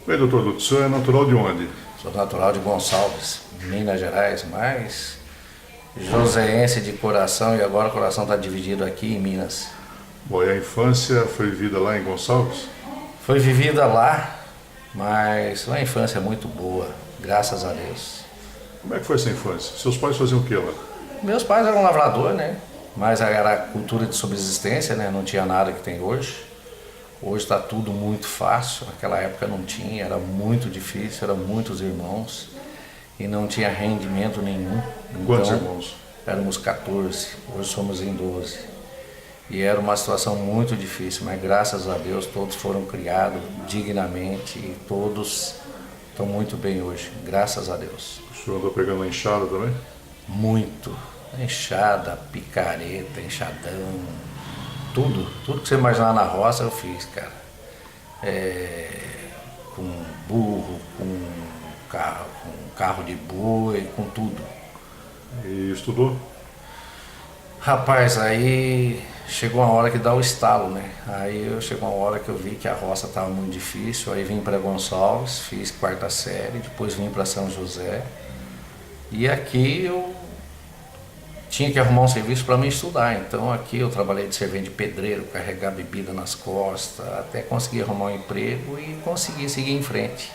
Bem, doutor Lúcio, o senhor é natural de onde? Sou natural de Gonçalves, Minas Gerais, mas joseense de coração, e agora o coração está dividido aqui em Minas. Bom, e a infância foi vivida lá em Gonçalves? Foi vivida lá, mas uma infância muito boa, graças a Deus. Como é que foi essa infância? Seus pais faziam o que lá? Meus pais eram lavradores, né? Mas era cultura de subsistência, né? Não tinha nada que tem hoje. Hoje está tudo muito fácil, naquela época não tinha, era muito difícil, eram muitos irmãos e não tinha rendimento nenhum. Quantos Então, irmãos? éramos 14, hoje somos em 12. E era uma situação muito difícil, mas graças a Deus todos foram criados dignamente e todos estão muito bem hoje, graças a Deus. O senhor andou pegando a enxada também? Muito. Enxada, picareta, enxadão, tudo que você imaginar na roça eu fiz, cara. Com burro, com carro de boi, com tudo. E estudou? Rapaz, aí chegou uma hora que dá o estalo, né? Chegou uma hora que eu vi que a roça estava muito difícil, aí vim para Gonçalves, fiz quarta série, depois vim para São José. E aqui eu tinha que arrumar um serviço para mim estudar, então aqui eu trabalhei de servente de pedreiro, carregar bebida nas costas, até conseguir arrumar um emprego e conseguir seguir em frente.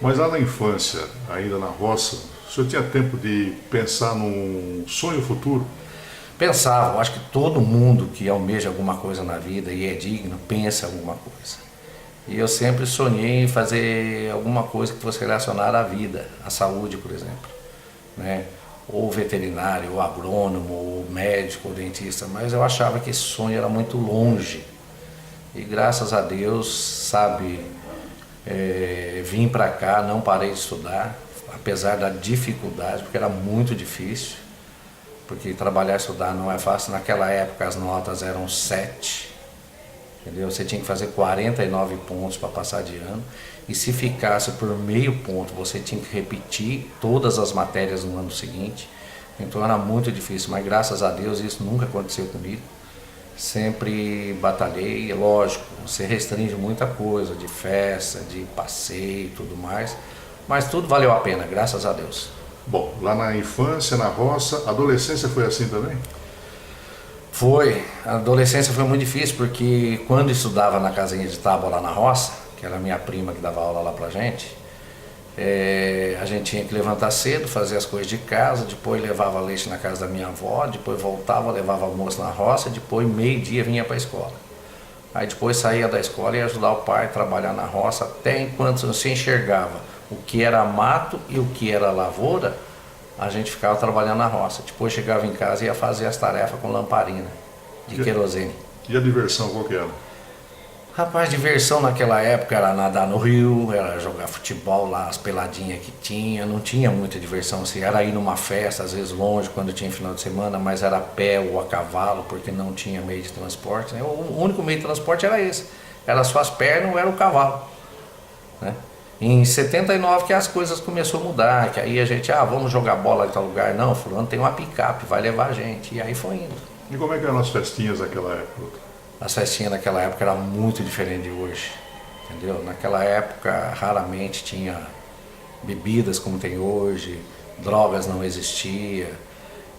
Mas lá na infância, ainda na roça, o senhor tinha tempo de pensar num sonho futuro? Pensava, eu acho que todo mundo que almeja alguma coisa na vida e é digno, pensa alguma coisa. E eu sempre sonhei em fazer alguma coisa que fosse relacionada à vida, à saúde, por exemplo, né? Ou veterinário, ou agrônomo, ou médico, ou dentista, mas eu achava que esse sonho era muito longe. E graças a Deus, sabe, vim para cá, não parei de estudar, apesar da dificuldade, porque era muito difícil, porque trabalhar e estudar não é fácil. Naquela época as notas eram 7, entendeu? Você tinha que fazer 49 pontos para passar de ano. E se ficasse por meio ponto, você tinha que repetir todas as matérias no ano seguinte. Então era muito difícil, mas graças a Deus isso nunca aconteceu comigo. Sempre batalhei, lógico, você restringe muita coisa, de festa, de passeio e tudo mais, mas tudo valeu a pena, graças a Deus. Bom, lá na infância, na roça, a adolescência foi assim também? Foi, a adolescência foi muito difícil, porque quando estudava na casinha de tábua lá na roça, que era a minha prima que dava aula lá pra gente, a gente tinha que levantar cedo, fazer as coisas de casa, depois levava leite na casa da minha avó, depois voltava, levava almoço na roça, depois meio-dia vinha pra escola. Aí depois saía da escola e ia ajudar o pai a trabalhar na roça, até enquanto você enxergava o que era mato e o que era lavoura, a gente ficava trabalhando na roça. Depois chegava em casa e ia fazer as tarefas com lamparina de querosene. E a diversão qual que era? Rapaz, diversão naquela época era nadar no rio, era jogar futebol lá, as peladinhas que tinha, não tinha muita diversão assim, era ir numa festa, às vezes longe, quando tinha final de semana, mas era a pé ou a cavalo, porque não tinha meio de transporte, né? O único meio de transporte era esse, era só as pernas ou era o cavalo, né? Em 79 que as coisas começaram a mudar, que aí a gente, vamos jogar bola em tal lugar, não, fulano tem uma picape, vai levar a gente, e aí foi indo. E como é que eram as festinhas naquela época? As festinhas naquela época eram muito diferentes de hoje, entendeu? Naquela época raramente tinha bebidas como tem hoje, drogas não existia,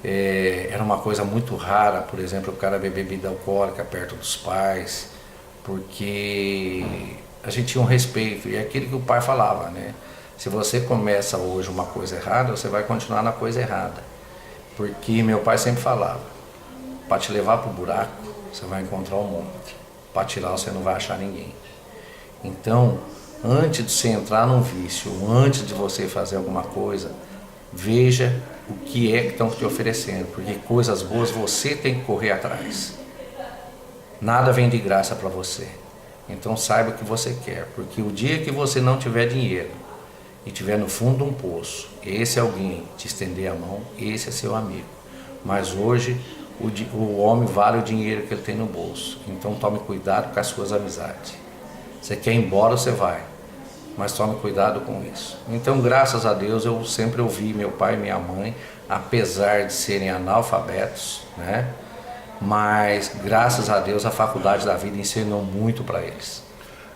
era uma coisa muito rara, por exemplo, o cara beber bebida alcoólica perto dos pais, porque a gente tinha um respeito, e é aquilo que o pai falava, né? Se você começa hoje uma coisa errada, você vai continuar na coisa errada, porque meu pai sempre falava, para te levar para o buraco, você vai encontrar um monte. Para tirar você não vai achar ninguém. Então, antes de você entrar num vício, antes de você fazer alguma coisa, veja o que é que estão te oferecendo, porque coisas boas você tem que correr atrás. Nada vem de graça para você. Então saiba o que você quer, porque o dia que você não tiver dinheiro e estiver no fundo de um poço, esse alguém te estender a mão, esse é seu amigo. Mas hoje o homem vale o dinheiro que ele tem no bolso, então tome cuidado com as suas amizades. Você quer ir embora, você vai, mas tome cuidado com isso. Então, graças a Deus, eu sempre ouvi meu pai e minha mãe, apesar de serem analfabetos, né? Mas graças a Deus a faculdade da vida ensinou muito para eles.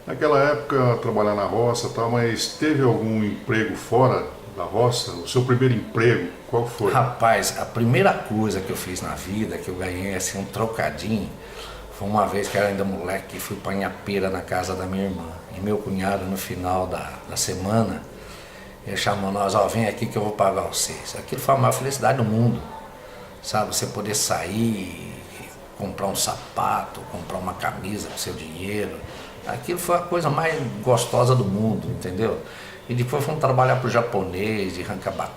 Naquela época, trabalhar na roça e tal, mas teve algum emprego fora da roça? O seu primeiro emprego, qual foi? Rapaz, a primeira coisa que eu fiz na vida, que eu ganhei assim um trocadinho, foi uma vez que eu era ainda moleque e fui pra Inhapeira na casa da minha irmã. E meu cunhado, no final da semana, ele chamou nós, ó, vem aqui que eu vou pagar vocês. Aquilo foi a maior felicidade do mundo, sabe? Você poder sair, comprar um sapato, comprar uma camisa com seu dinheiro. Aquilo foi a coisa mais gostosa do mundo, entendeu? E depois fomos trabalhar pro japonês, de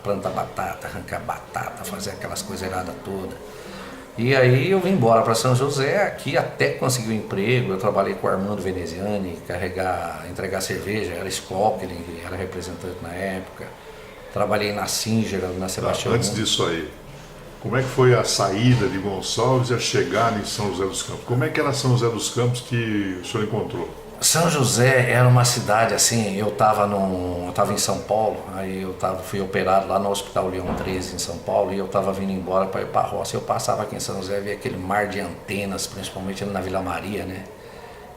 plantar batata, arrancar batata, fazer aquelas coisas erradas todas. E aí eu vim embora para São José, aqui até conseguir um emprego. Eu trabalhei com o Armando Veneziani, entregar cerveja, era Skol, que ele era representante na época. Trabalhei na Singer, na Sebastião. Antes disso aí, como é que foi a saída de Gonçalves e a chegada em São José dos Campos? Como é que era São José dos Campos que o senhor encontrou? São José era uma cidade assim, eu estava em São Paulo, aí fui operado lá no Hospital Leão 13 em São Paulo e eu estava vindo embora para ir para a roça. Eu passava aqui em São José, via aquele mar de antenas, principalmente ali na Vila Maria, né?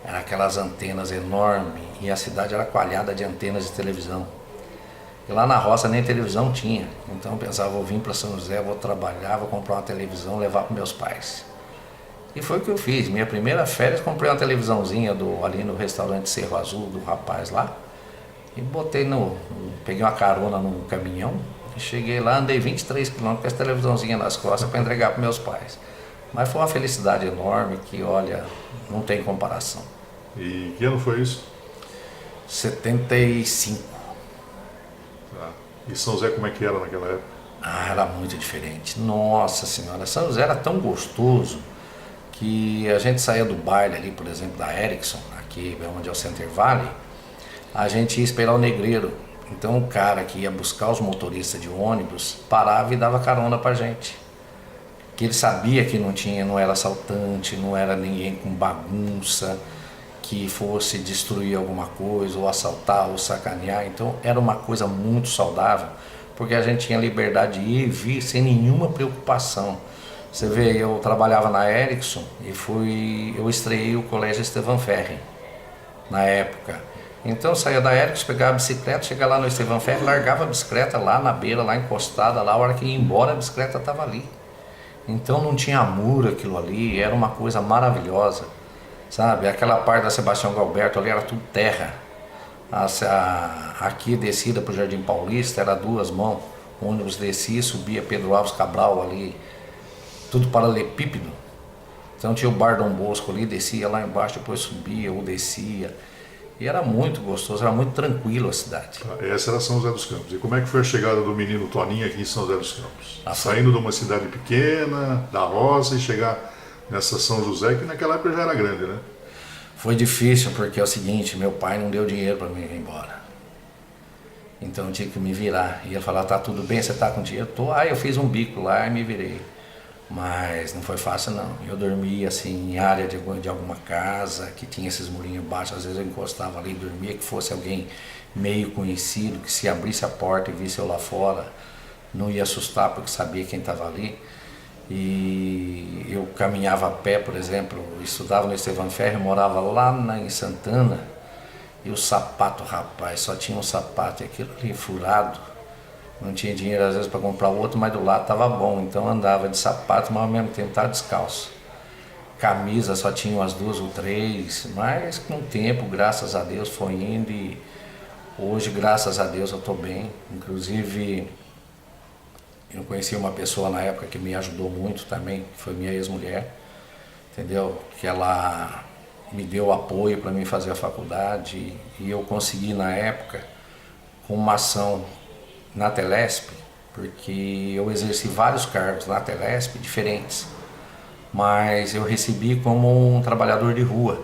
Era aquelas antenas enormes e a cidade era coalhada de antenas de televisão. E lá na roça nem televisão tinha, então eu pensava, vou vir para São José, vou trabalhar, vou comprar uma televisão, levar para meus pais. E foi o que eu fiz. Minha primeira férias, comprei uma televisãozinha ali no restaurante Cerro Azul do rapaz lá. E peguei uma carona no caminhão. E cheguei lá, andei 23 quilômetros com essa televisãozinha nas costas para entregar para meus pais. Mas foi uma felicidade enorme que, olha, não tem comparação. E que ano foi isso? 75. Tá. E São José como é que era naquela época? Ah, era muito diferente. Nossa Senhora, São José era tão gostoso que a gente saía do baile ali, por exemplo, da Ericsson, aqui onde é o Center Valley, a gente ia esperar o negreiro. Então o cara que ia buscar os motoristas de ônibus parava e dava carona pra gente. Que ele sabia que não era assaltante, não era ninguém com bagunça, que fosse destruir alguma coisa, ou assaltar, ou sacanear. Então era uma coisa muito saudável, porque a gente tinha liberdade de ir e vir sem nenhuma preocupação. Você vê, eu trabalhava na Ericsson e eu estreiei o Colégio Estevam Ferri, na época. Então eu saía da Ericsson, pegava a bicicleta, chegava lá no Estevam Ferri, largava a bicicleta lá na beira, lá encostada, lá, a hora que ia embora a bicicleta estava ali. Então não tinha muro aquilo ali, era uma coisa maravilhosa, sabe? Aquela parte da Sebastião Galberto ali era tudo terra. Aqui descida para o Jardim Paulista era 2 mãos, o ônibus descia e subia Pedro Alves Cabral ali, tudo paralelepípedo. Então tinha o Bar Dom Bosco ali, descia lá embaixo, depois subia ou descia. E era muito gostoso, era muito tranquilo a cidade. Essa era São José dos Campos. E como é que foi a chegada do menino Toninho aqui em São José dos Campos? Saindo de uma cidade pequena, da roça, e chegar nessa São José, que naquela época já era grande, né? Foi difícil porque é o seguinte, meu pai não deu dinheiro para mim ir embora. Então eu tinha que me virar. E ele falava, tá tudo bem, você tá com dinheiro? Tô. Aí eu fiz um bico lá e me virei. Mas não foi fácil não. Eu dormia assim em área de alguma casa que tinha esses murinhos baixos, às vezes eu encostava ali e dormia, que fosse alguém meio conhecido, que se abrisse a porta e visse eu lá fora, não ia assustar porque sabia quem estava ali. E eu caminhava a pé, por exemplo, estudava no Estevam Ferri, morava lá em Santana, e o sapato, rapaz, só tinha um sapato e aquilo ali furado. Não tinha dinheiro às vezes para comprar o outro, mas do lado estava bom, então andava de sapato, mas ao mesmo tempo estava descalço. Camisa só tinha umas 2 ou 3, mas com o tempo, graças a Deus, foi indo e hoje, graças a Deus, eu estou bem. Inclusive, eu conheci uma pessoa na época que me ajudou muito também, que foi minha ex-mulher, entendeu? Que ela me deu apoio para mim fazer a faculdade e eu consegui na época, com uma ação na Telesp, porque eu exerci vários cargos na Telesp diferentes, mas eu recebi como um trabalhador de rua.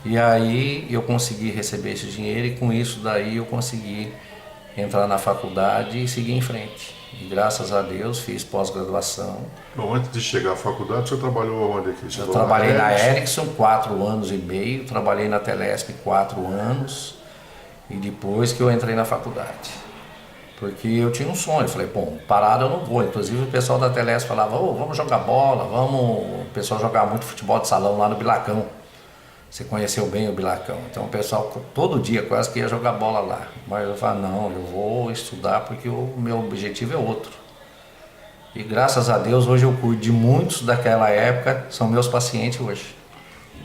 E aí eu consegui receber esse dinheiro e com isso daí eu consegui entrar na faculdade e seguir em frente. E graças a Deus fiz pós-graduação. Bom, antes de chegar à faculdade, o senhor trabalhou onde aqui? Eu trabalhei na Ericsson 4 anos e meio, trabalhei na Telesp 4 anos e depois que eu entrei na faculdade. Porque eu tinha um sonho, eu falei, bom, parado eu não vou. Inclusive o pessoal da Telesp falava, vamos jogar bola, o pessoal jogava muito futebol de salão lá no Bilacão. Você conheceu bem o Bilacão. Então o pessoal todo dia quase que ia jogar bola lá. Mas eu falava, não, eu vou estudar porque o meu objetivo é outro. E graças a Deus hoje eu cuido de muitos daquela época, são meus pacientes hoje.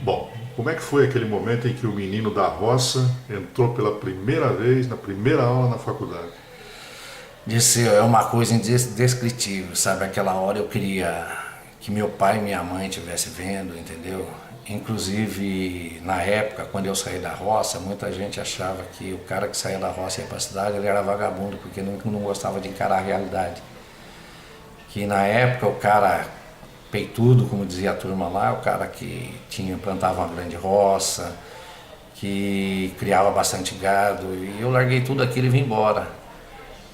Bom, como é que foi aquele momento em que o menino da roça entrou pela primeira vez, na primeira aula na faculdade? Disse, é uma coisa indescritível, sabe? Aquela hora eu queria que meu pai e minha mãe estivessem vendo, entendeu? Inclusive, na época, quando eu saí da roça, muita gente achava que o cara que saía da roça e ia para a cidade, ele era vagabundo, porque não gostava de encarar a realidade. Que na época o cara peitudo, como dizia a turma lá, o cara que plantava uma grande roça, que criava bastante gado, e eu larguei tudo aquilo e vim embora.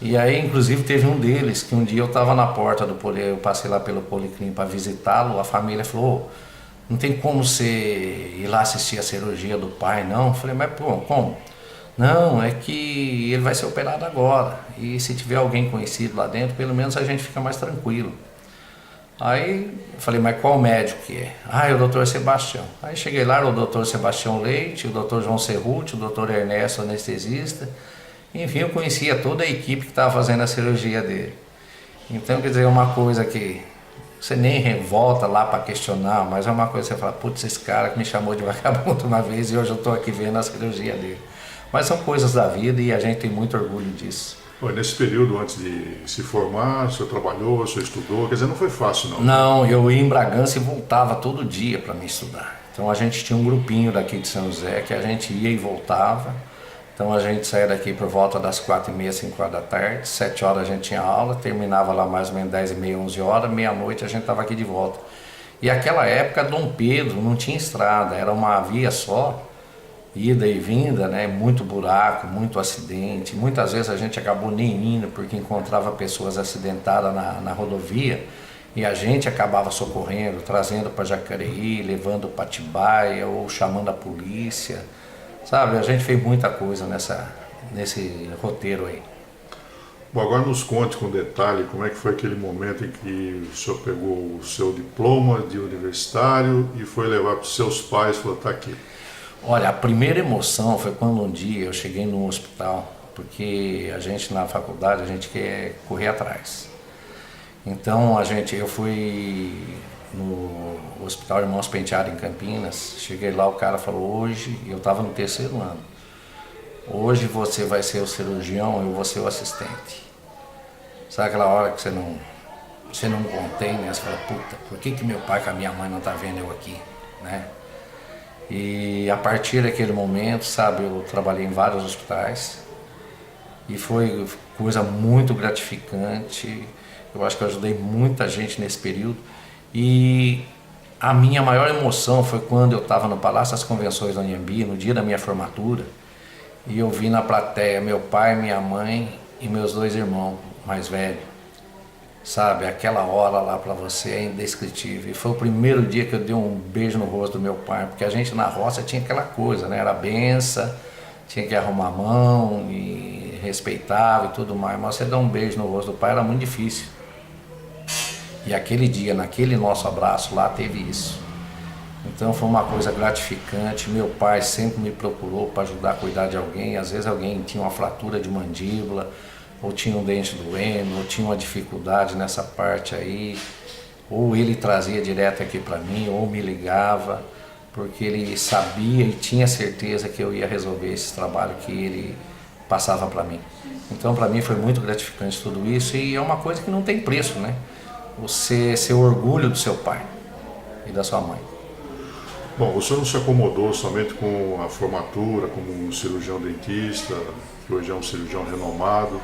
E aí, inclusive, teve um deles que um dia eu estava na porta do eu passei lá pelo Policlin para visitá-lo, a família falou, oh, não tem como você ir lá assistir a cirurgia do pai, não? Eu falei, mas pô, como? Não, é que ele vai ser operado agora, e se tiver alguém conhecido lá dentro, pelo menos a gente fica mais tranquilo. Aí eu falei, mas qual médico que é? Ah, é o doutor Sebastião. Aí cheguei lá, o doutor Sebastião Leite, o doutor João Cerruti, o doutor Ernesto, anestesista. Enfim, eu conhecia toda a equipe que estava fazendo a cirurgia dele. Então, quer dizer, é uma coisa que você nem revolta lá para questionar, mas é uma coisa que você fala, putz, esse cara que me chamou de vagabundo uma vez e hoje eu estou aqui vendo a cirurgia dele. Mas são coisas da vida e a gente tem muito orgulho disso. Nesse período, antes de se formar, o senhor trabalhou, o senhor estudou, quer dizer, não foi fácil não? Não, eu ia em Bragança e voltava todo dia para me estudar. Então a gente tinha um grupinho daqui de São José que a gente ia e voltava. Então a gente saía daqui por volta das 4h30, 5 horas da tarde, 7 horas a gente tinha aula, terminava lá mais ou menos 10h30, 11 horas, meia-noite a gente estava aqui de volta. E aquela época Dom Pedro não tinha estrada, era uma via só, ida e vinda, né? Muito buraco, muito acidente. Muitas vezes a gente acabou nem indo porque encontrava pessoas acidentadas na rodovia e a gente acabava socorrendo, trazendo para Jacareí, levando para Atibaia ou chamando a polícia. Sabe, a gente fez muita coisa nesse roteiro aí. Bom, agora nos conte com detalhe como é que foi aquele momento em que o senhor pegou o seu diploma de universitário e foi levar para os seus pais e falou, tá aqui. Olha, a primeira emoção foi quando um dia eu cheguei no hospital, porque a gente na faculdade, a gente quer correr atrás. Então eu fui no Hospital Irmãos Penteado em Campinas, cheguei lá, o cara falou, hoje, eu estava no 3º ano, hoje você vai ser o cirurgião e eu vou ser o assistente. Sabe aquela hora que você não contém, né? Você fala, puta, por que meu pai com a minha mãe não tá vendo eu aqui, né? E a partir daquele momento, sabe, eu trabalhei em vários hospitais e foi coisa muito gratificante. Eu acho que eu ajudei muita gente nesse período e a minha maior emoção foi quando eu estava no Palácio das Convenções da Anhembi, no dia da minha formatura, e eu vi na plateia meu pai, minha mãe e meus 2 irmãos mais velhos. Sabe, aquela hora lá para você é indescritível. E foi o primeiro dia que eu dei um beijo no rosto do meu pai, porque a gente na roça tinha aquela coisa, né? Era benção, tinha que arrumar a mão e respeitava e tudo mais, mas você dar um beijo no rosto do pai era muito difícil. E aquele dia, naquele nosso abraço lá, teve isso. Então foi uma coisa gratificante. Meu pai sempre me procurou para ajudar a cuidar de alguém. Às vezes alguém tinha uma fratura de mandíbula, ou tinha um dente doendo, ou tinha uma dificuldade nessa parte aí, ou ele trazia direto aqui para mim, ou me ligava, porque ele sabia e tinha certeza que eu ia resolver esse trabalho que ele passava para mim. Então para mim foi muito gratificante tudo isso e é uma coisa que não tem preço, né? Você ser o orgulho do seu pai e da sua mãe. Bom, o senhor não se acomodou somente com a formatura, como um cirurgião dentista, que hoje é um cirurgião renomado,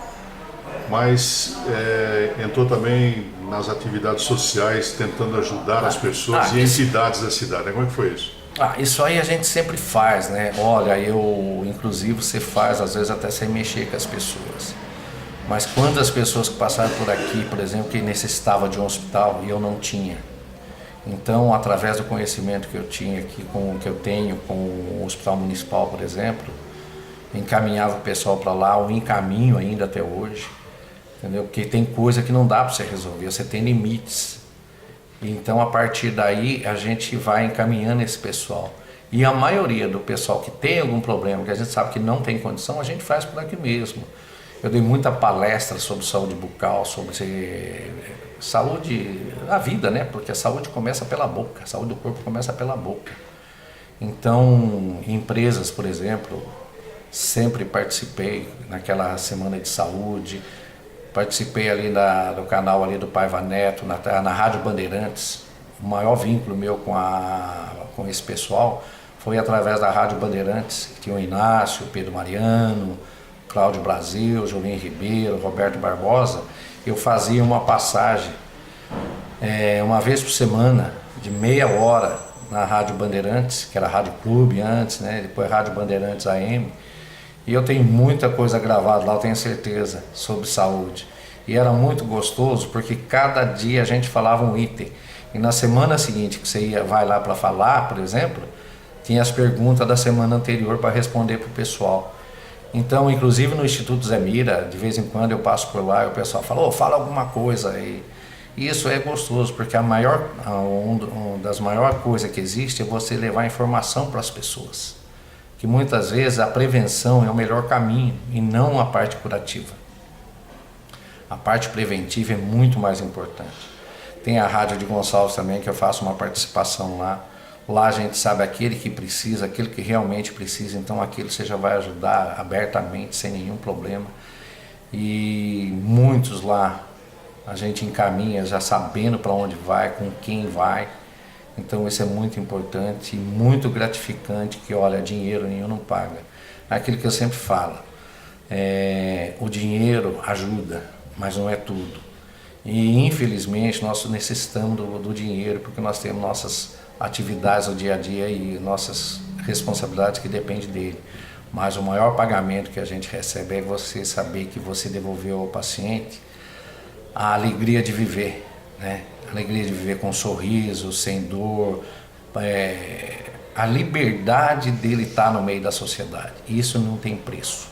mas entrou também nas atividades sociais, tentando ajudar as pessoas e entidades da cidade. Como é que foi isso? Isso aí a gente sempre faz, né? Olha, inclusive você faz às vezes até sem mexer com as pessoas. Mas quantas pessoas que passaram por aqui, por exemplo, que necessitavam de um hospital e eu não tinha. Então, através do conhecimento que eu tinha aqui, que eu tenho com o Hospital Municipal, por exemplo, encaminhava o pessoal para lá, ou encaminho ainda até hoje, entendeu? Porque tem coisa que não dá para você resolver, você tem limites. Então, a partir daí, a gente vai encaminhando esse pessoal. E a maioria do pessoal que tem algum problema, que a gente sabe que não tem condição, a gente faz por aqui mesmo. Eu dei muita palestra sobre saúde bucal, sobre saúde, a vida, né? Porque a saúde começa pela boca, a saúde do corpo começa pela boca. Então, empresas, por exemplo, sempre participei naquela semana de saúde, participei ali do canal ali do Paiva Neto, na Rádio Bandeirantes. O maior vínculo meu com esse pessoal foi através da Rádio Bandeirantes, que tinha o Inácio, o Pedro Mariano, Cláudio Brasil, Julinho Ribeiro, Roberto Barbosa. Eu fazia uma passagem uma vez por semana, de meia hora, na Rádio Bandeirantes, que era Rádio Clube antes, né? Depois Rádio Bandeirantes AM. E eu tenho muita coisa gravada lá, eu tenho certeza, sobre saúde. E era muito gostoso, porque cada dia a gente falava um item. E na semana seguinte que você vai lá para falar, por exemplo, tinha as perguntas da semana anterior para responder para o pessoal. Então, inclusive no Instituto Zé Mira, de vez em quando eu passo por lá e o pessoal fala, fala alguma coisa aí. E isso é gostoso, porque uma das maiores coisas que existe é você levar informação para as pessoas. Que muitas vezes a prevenção é o melhor caminho e não a parte curativa. A parte preventiva é muito mais importante. Tem a Rádio de Gonçalves também, que eu faço uma participação lá. Lá a gente sabe aquele que precisa, aquele que realmente precisa, então aquele você já vai ajudar abertamente, sem nenhum problema. E muitos lá a gente encaminha já sabendo para onde vai, com quem vai. Então isso é muito importante e muito gratificante, que olha, dinheiro nenhum não paga. Aquilo que eu sempre falo, o dinheiro ajuda, mas não é tudo. E infelizmente nós necessitamos do dinheiro, porque nós temos nossas atividades no dia a dia e nossas responsabilidades que dependem dele. Mas o maior pagamento que a gente recebe é você saber que você devolveu ao paciente a alegria de viver, né? A alegria de viver com um sorriso, sem dor, a liberdade dele estar no meio da sociedade. Isso não tem preço.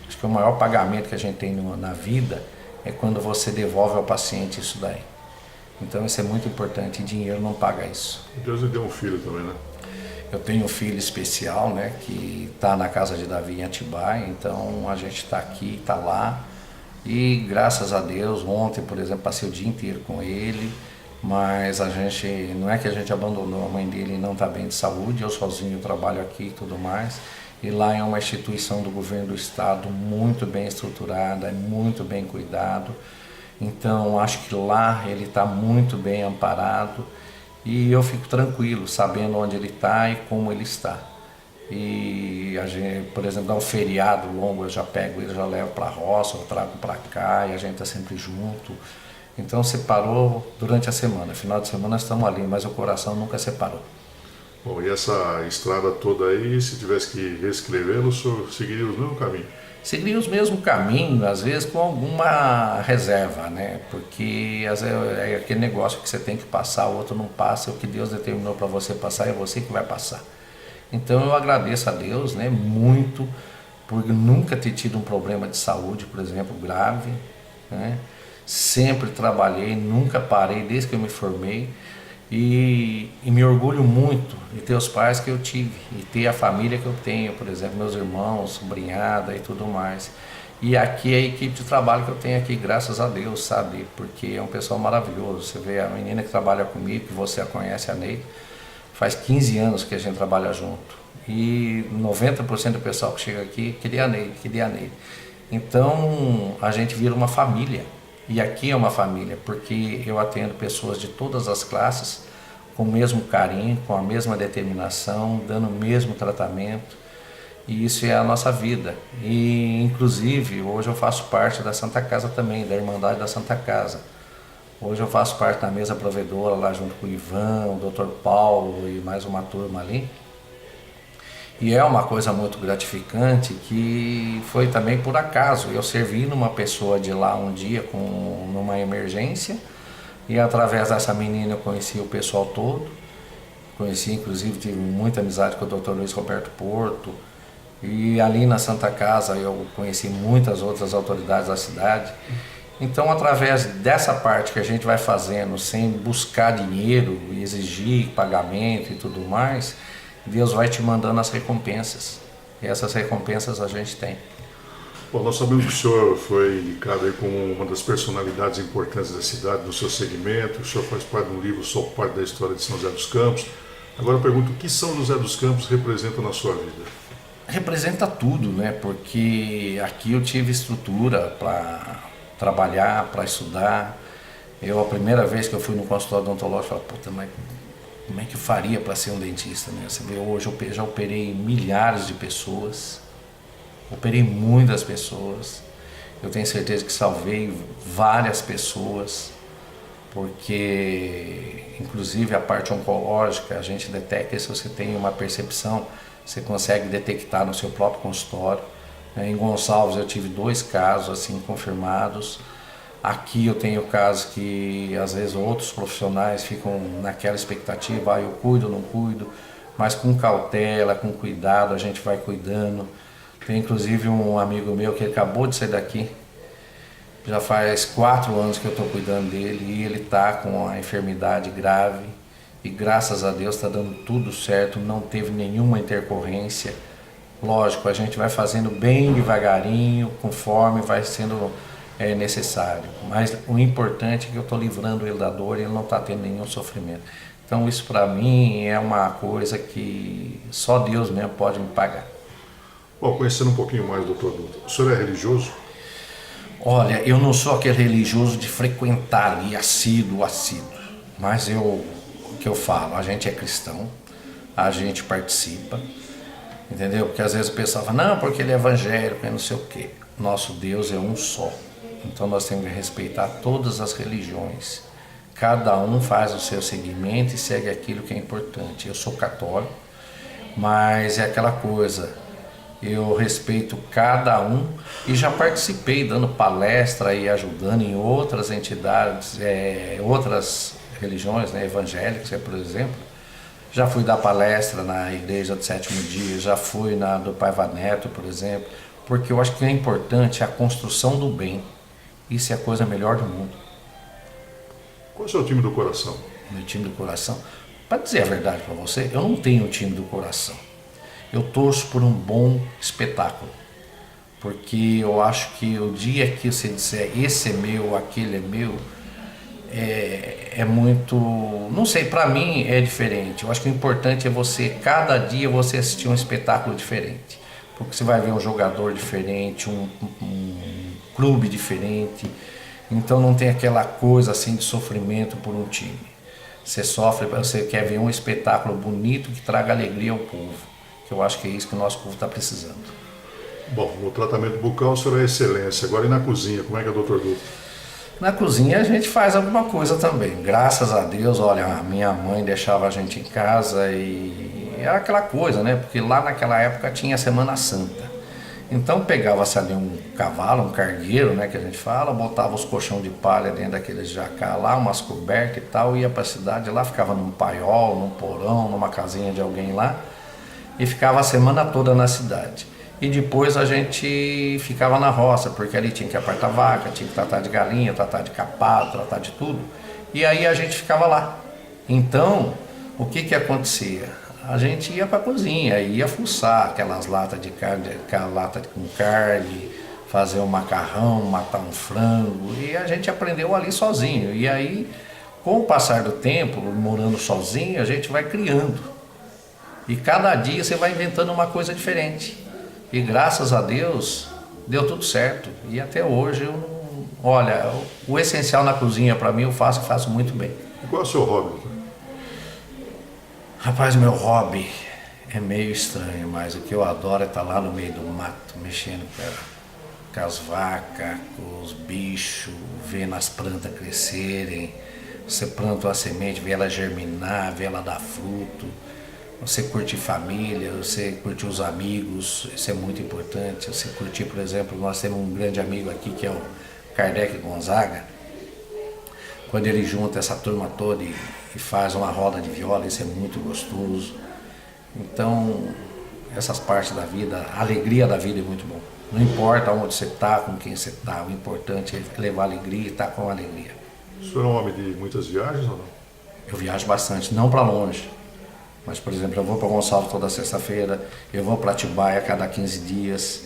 Acho que o maior pagamento que a gente tem na vida é quando você devolve ao paciente isso daí. Então isso é muito importante e dinheiro não paga isso. Deus lhe deu um filho também, né? Eu tenho um filho especial, né, que está na casa de Davi em Atibaia, então a gente está aqui, está lá. E graças a Deus, ontem, por exemplo, passei o dia inteiro com ele, mas não é que a gente abandonou, a mãe dele não está bem de saúde, eu sozinho trabalho aqui e tudo mais. E lá é uma instituição do governo do estado muito bem estruturada, muito bem cuidado. Então acho que lá ele está muito bem amparado e eu fico tranquilo, sabendo onde ele está e como ele está. E a gente, por exemplo, dá um feriado longo, eu já pego ele, já levo para a roça, eu trago para cá e a gente está sempre junto. Então separou durante a semana, final de semana estamos ali, mas o coração nunca separou. Bom, e essa estrada toda aí, se tivesse que reescrevê-lo, o senhor seguiria o mesmo caminho? Seguiria os mesmos caminhos, às vezes com alguma reserva, né? Porque às vezes é aquele negócio que você tem que passar, o outro não passa, o que Deus determinou para você passar é você que vai passar. Então eu agradeço a Deus, né, muito, por nunca ter tido um problema de saúde, por exemplo, grave, né? Sempre trabalhei, nunca parei desde que eu me formei e me orgulho muito de ter os pais que eu tive e ter a família que eu tenho, por exemplo, meus irmãos, sobrinhada e tudo mais. E aqui é a equipe de trabalho que eu tenho aqui, graças a Deus, sabe? Porque é um pessoal maravilhoso. Você vê a menina que trabalha comigo, que você a conhece, a Ney, faz 15 anos que a gente trabalha junto. E 90% do pessoal que chega aqui queria a Ney. Então a gente vira uma família. E aqui é uma família, porque eu atendo pessoas de todas as classes, com o mesmo carinho, com a mesma determinação, dando o mesmo tratamento. E isso é a nossa vida. E inclusive hoje eu faço parte da Santa Casa também, da Irmandade da Santa Casa. Hoje eu faço parte da mesa provedora lá junto com o Ivan, o Dr. Paulo e mais uma turma ali. E é uma coisa muito gratificante que foi também por acaso. Eu servi numa pessoa de lá um dia numa emergência e através dessa menina eu conheci o pessoal todo. Conheci, inclusive, tive muita amizade com o Dr. Luiz Roberto Porto. E ali na Santa Casa eu conheci muitas outras autoridades da cidade. Então, através dessa parte que a gente vai fazendo, sem buscar dinheiro e exigir pagamento e tudo mais, Deus vai te mandando as recompensas. E essas recompensas a gente tem. Bom, nós sabemos que o senhor foi indicado aí como uma das personalidades importantes da cidade, no seu segmento. O senhor faz parte de um livro, Sou Parte da História de São José dos Campos. Agora eu pergunto, o que São José dos Campos representa na sua vida? Representa tudo, né? Porque aqui eu tive estrutura para trabalhar, para estudar. A primeira vez que eu fui no consultório odontológico, eu falei, puta, mas como é que eu faria para ser um dentista, né? Você vê, hoje eu já operei milhares de pessoas, operei muitas pessoas. Eu tenho certeza que salvei várias pessoas, porque inclusive a parte oncológica, a gente detecta, se você tem uma percepção, você consegue detectar no seu próprio consultório. Em Gonçalves eu tive 2 casos assim confirmados. Aqui eu tenho casos que às vezes outros profissionais ficam naquela expectativa, eu cuido ou não cuido, mas com cautela, com cuidado, a gente vai cuidando. Tem inclusive um amigo meu que acabou de sair daqui, já faz 4 anos que eu estou cuidando dele, e ele está com uma enfermidade grave e graças a Deus está dando tudo certo, não teve nenhuma intercorrência. Lógico, a gente vai fazendo bem devagarinho, conforme vai sendo necessário, mas o importante é que eu estou livrando ele da dor e ele não está tendo nenhum sofrimento. Então isso para mim é uma coisa que só Deus mesmo pode me pagar. Bom, conhecendo um pouquinho mais, doutor Dutra, o senhor é religioso? Olha, eu não sou aquele religioso de frequentar ali assíduo, mas o que eu falo, a gente é cristão, a gente participa, entendeu? Porque às vezes o pessoal fala, não, porque ele é evangélico, é não sei o quê. Nosso Deus é um só. Então nós temos que respeitar todas as religiões. Cada um faz o seu segmento e segue aquilo que é importante. Eu sou católico, mas é aquela coisa, eu respeito cada um e já participei dando palestra e ajudando em outras entidades, outras religiões, né, evangélicas, por exemplo. Já fui dar palestra na igreja do Sétimo Dia, já fui na do Paiva Neto, por exemplo, porque eu acho que é importante a construção do bem. Isso é a coisa melhor do mundo. Qual é o seu time do coração? Meu time do coração? Para dizer a verdade para você, eu não tenho um time do coração. Eu torço por um bom espetáculo. Porque eu acho que o dia que você disser esse é meu, aquele é meu, é muito... Não sei, para mim é diferente. Eu acho que o importante é você, cada dia, você assistir um espetáculo diferente. Porque você vai ver um jogador diferente, um clube diferente, então não tem aquela coisa assim de sofrimento por um time. Você sofre, você quer ver um espetáculo bonito que traga alegria ao povo, que eu acho que é isso que o nosso povo está precisando. Bom, no tratamento bucal o senhor é excelência, agora e na cozinha, como é que é, doutor Dutra? Na cozinha a gente faz alguma coisa também, graças a Deus. Olha, a minha mãe deixava a gente em casa e era aquela coisa, né, porque lá naquela época tinha a Semana Santa. Então pegava-se ali um cavalo, um cargueiro, né, que a gente fala, botava os colchão de palha dentro daqueles jacá lá, umas cobertas e tal, ia para a cidade lá, ficava num paiol, num porão, numa casinha de alguém lá, e ficava a semana toda na cidade. E depois a gente ficava na roça, porque ali tinha que apartar vaca, tinha que tratar de galinha, tratar de capado, tratar de tudo, e aí a gente ficava lá. Então, o que acontecia? A gente ia para a cozinha, ia fuçar aquelas latas de carne, aquela lata com carne, fazer um macarrão, matar um frango, e a gente aprendeu ali sozinho. E aí, com o passar do tempo, morando sozinho, a gente vai criando. E cada dia você vai inventando uma coisa diferente. E graças a Deus, deu tudo certo. E até hoje, olha, o essencial na cozinha para mim eu faço muito bem. E qual é o seu hobby, doutor? Rapaz, meu hobby é meio estranho, mas o que eu adoro é estar lá no meio do mato, mexendo com as vacas, com os bichos, vendo as plantas crescerem. Você planta uma semente, vê ela germinar, vê ela dar fruto. Você curte família, você curte os amigos, isso é muito importante. Você curtir, por exemplo, nós temos um grande amigo aqui que é o Kardec Gonzaga. Quando ele junta essa turma toda e faz uma roda de viola, isso é muito gostoso. Então, essas partes da vida, a alegria da vida é muito bom. Não importa onde você está, com quem você está, o importante é levar alegria e estar com alegria. O senhor é um homem de muitas viagens ou não? Eu viajo bastante, não para longe. Mas, por exemplo, eu vou para Gonçalves toda sexta-feira, eu vou para Atibaia a cada 15 dias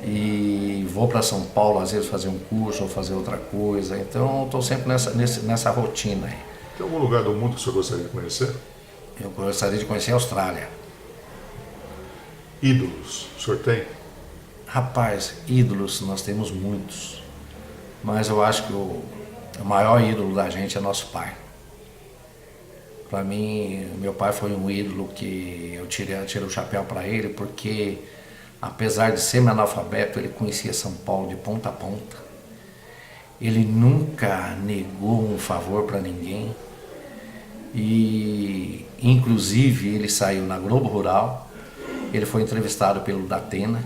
e vou para São Paulo às vezes fazer um curso ou fazer outra coisa. Então, estou sempre nessa rotina aí. Tem algum lugar do mundo que o senhor gostaria de conhecer? Eu gostaria de conhecer a Austrália. Ídolos, o senhor tem? Rapaz, ídolos nós temos muitos, mas eu acho que o maior ídolo da gente é nosso pai. Para mim, meu pai foi um ídolo que eu tirei o chapéu para ele, porque apesar de ser analfabeto, ele conhecia São Paulo de ponta a ponta. Ele nunca negou um favor para ninguém. E, inclusive, ele saiu na Globo Rural, ele foi entrevistado pelo Datena.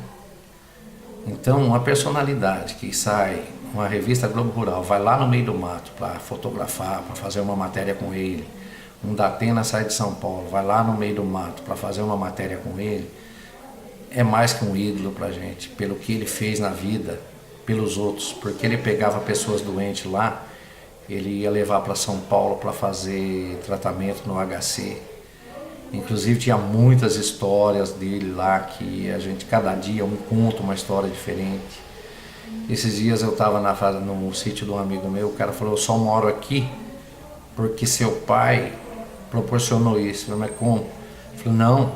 Então, uma personalidade que sai, uma revista Globo Rural, vai lá no meio do mato para fotografar, para fazer uma matéria com ele. Um Datena sai de São Paulo, vai lá no meio do mato para fazer uma matéria com ele. É mais que um ídolo para a gente, pelo que ele fez na vida, pelos outros. Porque ele pegava pessoas doentes lá, ele ia levar para São Paulo para fazer tratamento no HC. Inclusive tinha muitas histórias dele lá que a gente, cada dia, um conta uma história diferente. Esses dias eu estava no sítio de um amigo meu, o cara falou, eu só moro aqui porque seu pai proporcionou isso. Eu falei, mas como? Eu falei, não,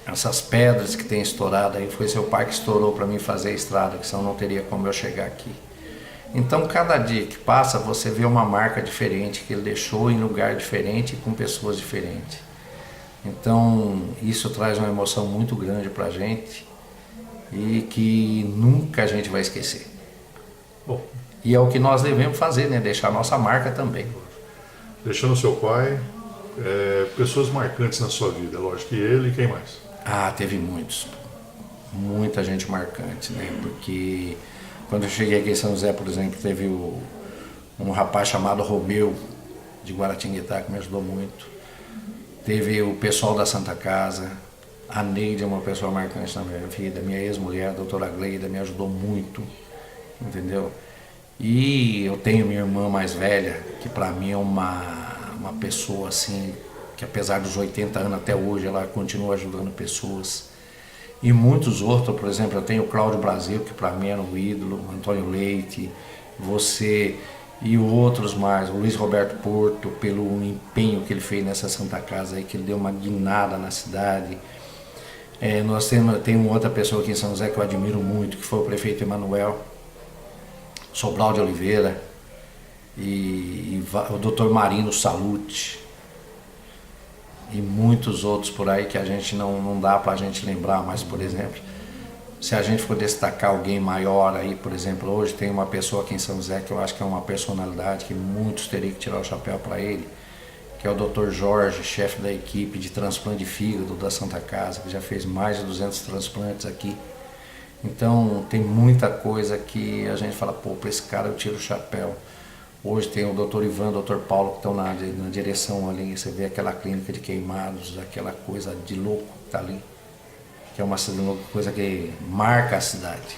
essas pedras que tem estourado aí, foi seu pai que estourou para mim fazer a estrada, que senão não teria como eu chegar aqui. Então, cada dia que passa, você vê uma marca diferente que ele deixou em lugar diferente e com pessoas diferentes. Então, isso traz uma emoção muito grande para a gente e que nunca a gente vai esquecer. Bom, e é o que nós devemos fazer, né? Deixar a nossa marca também. Deixando seu pai, pessoas marcantes na sua vida, lógico que ele e quem mais? Ah, teve muitos. Muita gente marcante, né? Porque quando eu cheguei aqui em São José, por exemplo, teve um rapaz chamado Romeu, de Guaratinguetá, que me ajudou muito. Teve o pessoal da Santa Casa, a Neide é uma pessoa marcante na minha vida, minha ex-mulher, a doutora Gleida, me ajudou muito, entendeu? E eu tenho minha irmã mais velha, que para mim é uma pessoa assim, que apesar dos 80 anos até hoje, ela continua ajudando pessoas. E muitos outros, por exemplo, eu tenho o Cláudio Brasil, que para mim era um ídolo, Antônio Leite, você e outros mais, o Luiz Roberto Porto, pelo empenho que ele fez nessa Santa Casa aí, que ele deu uma guinada na cidade. Nós temos outra pessoa aqui em São José que eu admiro muito, que foi o prefeito Emanuel Sobral de Oliveira e o Dr. Marino Salute e muitos outros por aí que a gente não dá para a gente lembrar, mas, por exemplo, se a gente for destacar alguém maior aí, por exemplo, hoje tem uma pessoa aqui em São José que eu acho que é uma personalidade que muitos teriam que tirar o chapéu para ele, que é o Dr. Jorge, chefe da equipe de transplante de fígado da Santa Casa, que já fez mais de 200 transplantes aqui. Então tem muita coisa que a gente fala, pô, para esse cara eu tiro o chapéu. Hoje tem o Dr. Ivan, o Dr. Paulo que estão na direção ali, você vê aquela clínica de queimados, aquela coisa de louco que está ali, que é uma coisa que marca a cidade,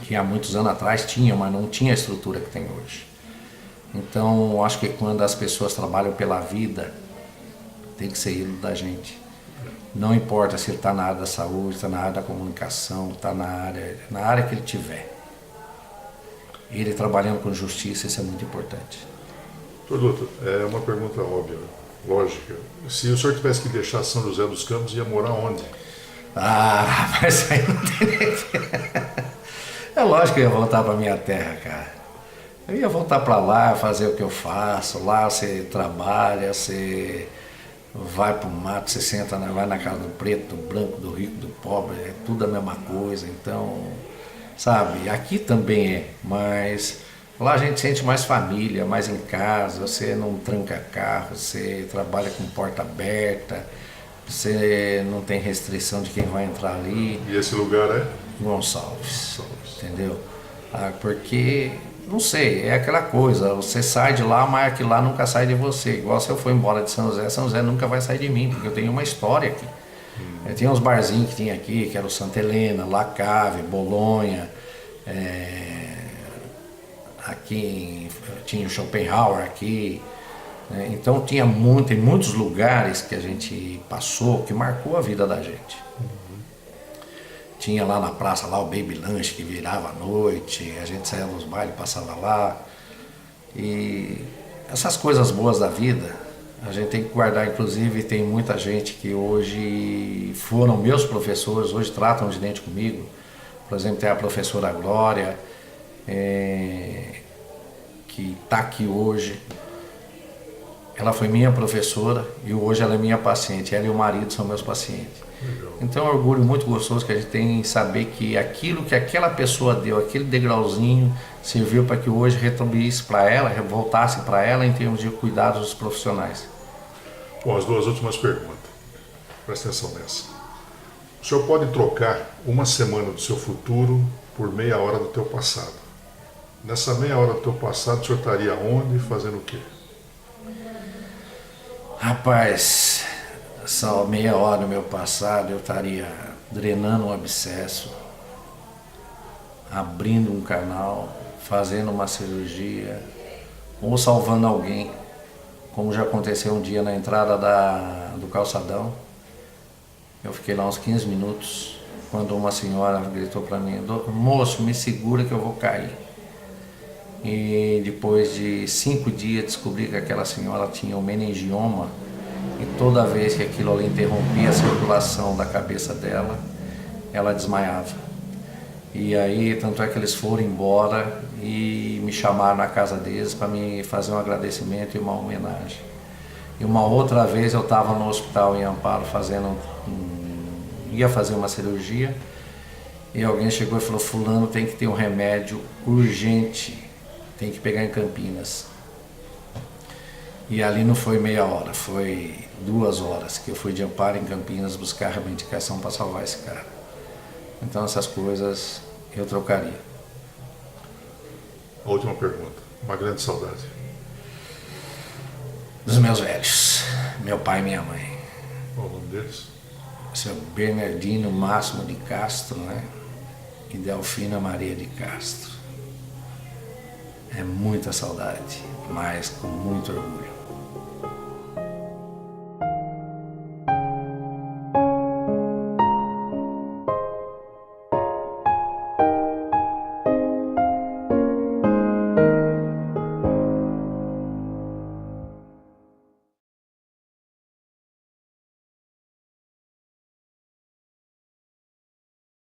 que há muitos anos atrás tinha, mas não tinha a estrutura que tem hoje. Então eu acho que quando as pessoas trabalham pela vida, tem que ser ídolo da gente. Não importa se ele está na área da saúde, está na área da comunicação, está na área que ele tiver. Ele trabalhando com justiça, isso é muito importante. Doutor, é uma pergunta óbvia, lógica. Se o senhor tivesse que deixar São José dos Campos, ia morar onde? Ah, mas aí não tem nem... É lógico que eu ia voltar para minha terra, cara. Eu ia voltar para lá, fazer o que eu faço. Lá você trabalha, você vai para o mato, você senta, vai na casa do preto, do branco, do rico, do pobre, é tudo a mesma coisa. Então, sabe, aqui também é, mas lá a gente sente mais família, mais em casa, você não tranca carro, você trabalha com porta aberta, você não tem restrição de quem vai entrar ali. E esse lugar é? Gonçalves, entendeu? Porque, não sei, é aquela coisa, você sai de lá, mas aquilo lá nunca sai de você. Igual se eu for embora de São José nunca vai sair de mim, porque eu tenho uma história aqui. Tinha uns barzinhos que tinha aqui, que era o Santa Helena, La Cave, Bolonha, aqui tinha o Schopenhauer aqui, né? Então tem muitos lugares que a gente passou que marcou a vida da gente. Tinha lá na praça lá o Baby Lanche que virava à noite, a gente saía nos bailes, passava lá. E essas coisas boas da vida, a gente tem que guardar. Inclusive tem muita gente que hoje foram meus professores, hoje tratam de dente comigo. Por exemplo, tem a professora Glória, que está aqui hoje. Ela foi minha professora e hoje ela é minha paciente. Ela e o marido são meus pacientes. Legal. Então é um orgulho muito gostoso que a gente tem em saber que aquilo que aquela pessoa deu, aquele degrauzinho, serviu para que hoje retribuísse para ela, voltasse para ela em termos de cuidados dos profissionais. Bom, as duas últimas perguntas. Presta atenção nessa. O senhor pode trocar uma semana do seu futuro por meia hora do teu passado. Nessa meia hora do teu passado, o senhor estaria onde, fazendo o quê? Rapaz, só meia hora do meu passado eu estaria drenando um abscesso, abrindo um canal, fazendo uma cirurgia ou salvando alguém, como já aconteceu um dia na entrada do calçadão. Eu fiquei lá uns 15 minutos quando uma senhora gritou para mim: moço, me segura que eu vou cair. E depois de 5 dias descobri que aquela senhora tinha um meningioma e toda vez que aquilo ali interrompia a circulação da cabeça dela, ela desmaiava. E aí, tanto é que eles foram embora e me chamaram na casa deles para me fazer um agradecimento e uma homenagem. E uma outra vez eu estava no hospital em Amparo ia fazer uma cirurgia e alguém chegou e falou: fulano tem que ter um remédio urgente, tem que pegar em Campinas. E ali não foi meia hora, foi 2 horas que eu fui de Amparo em Campinas buscar a medicação para salvar esse cara. Então essas coisas eu trocaria. A última pergunta. Uma grande saudade. Dos meus velhos, meu pai e minha mãe. Qual o nome deles? Seu Bernardino Máximo de Castro, né? E Delfina Maria de Castro. É muita saudade, mas com muito orgulho.